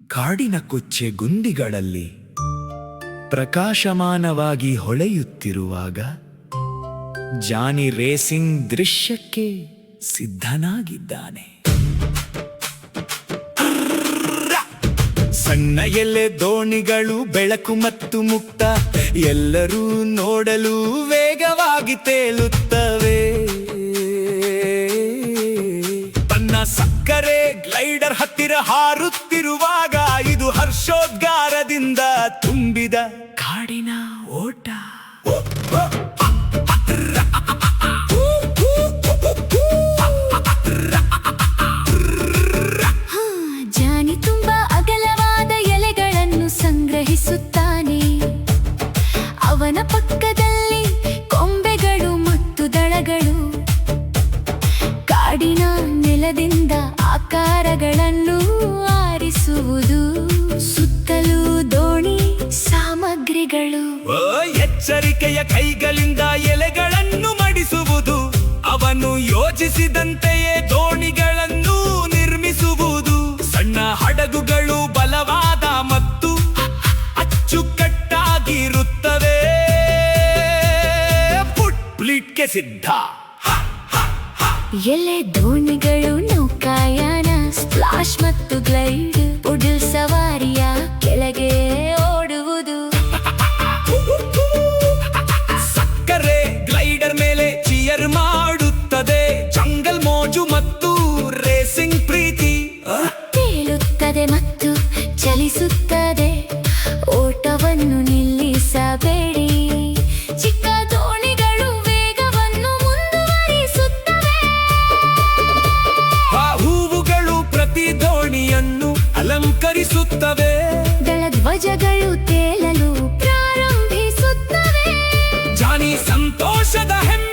ಕಾಡಿನ ಕೊಚ್ಚೆ ಗುಂಡಿಗಳಲ್ಲಿ ಪ್ರಕಾಶಮಾನವಾಗಿ ಹೊಳೆಯುತ್ತಿರುವಾಗ ಜಾನಿ ರೇಸಿಂಗ್ ದೃಶ್ಯಕ್ಕೆ ಸಿದ್ಧನಾಗಿದ್ದಾನೆ. ಸಣ್ಣ ಎಲೆ ದೋಣಿಗಳು ಬೆಳಕು ಮತ್ತು ಮುಕ್ತ ಎಲ್ಲರೂ ನೋಡಲು ವೇಗವಾಗಿ ತೇಲುತ್ತವೆ. ತನ್ನ ಸಕ್ಕರೆ ಗ್ಲೈಡರ್ ಹತ್ತಿರ ಹಾರುತ್ತಿರುವಾಗ ಇದು ಹರ್ಷೋದ್ಗಾರದಿಂದ ತುಂಬಿದ ಕಾಡಿನ ಓಟ. ಜಾನಿ ತುಂಬಾ ಅಗಲವಾದ ಎಲೆಗಳನ್ನು ಸಂಗ್ರಹಿಸುತ್ತಾನೆ. ಅವನ ಪಕ್ಕದಲ್ಲಿ ಕೊಂಬೆಗಳು ಮತ್ತು ದಳಗಳು ಕಾಡಿನ ನೆಲದಿಂದ ಆಕಾರಗಳನ್ನು ಆರಿಸುವುದು. ಸುತ್ತಲೂ ದೋಣಿ ಸಾಮಗ್ರಿಗಳು. ಎಚ್ಚರಿಕೆಯ ಕೈಗಳಿಂದ ಎಲೆಗಳನ್ನು ಮಡಿಸುವುದು. ಅವನು ಯೋಚಿಸಿದಂತೆಯೇ ದೋಣಿಗಳನ್ನು ನಿರ್ಮಿಸುವುದು. ಸಣ್ಣ ಹಡಗುಗಳು ಬಲವಾದ ಮತ್ತು ಅಚ್ಚುಕಟ್ಟಾಗಿರುತ್ತವೆ. ಪುಟ್ಲಿಟ್ಗೆ ಸಿದ್ಧ. ಎಲೆ ದೋಣಿಗಳು ನೌಕಾಯಾನ, ಸ್ಪ್ಲಾಶ್ ಮತ್ತು ಗ್ಲೈಡ್, ಪುಡಲ್ ಸವಾರಿಯ ಕೆಳಗೆ ಓಡುವುದು. ಸಕ್ಕರೆ ಗ್ಲೈಡರ್ ಮೇಲೆ ಚಿಯರ್ ಮಾಡುತ್ತದೆ. ಜಂಗಲ್ ಮೋಜು ಮತ್ತು ರೇಸಿಂಗ್ ಪ್ರೀತಿ. ತೇಲುತ್ತದೆ ಮತ್ತು ಚಲಿಸುತ್ತದೆ. ಓಟವನ್ನು ನಿಲ್ಲಿಸಬೇಡಿ. ಚಿಕ್ಕ ದೋಣಿಗಳು ವೇಗವನ್ನು ಮುಂದುವರಿಸುತ್ತವೆ. ಆ ಹೂವುಗಳು ಪ್ರತಿ ದೋಣಿಯನ್ನು ಅಲಂಕರಿಸುತ್ತವೆ. ದಳಧ್ವಜಗಳು ತೇಲಲು ಪ್ರಾರಂಭಿಸುತ್ತವೆ. ಜಾನಿ ಸಂತೋಷದ ಹೆಮ್ಮೆ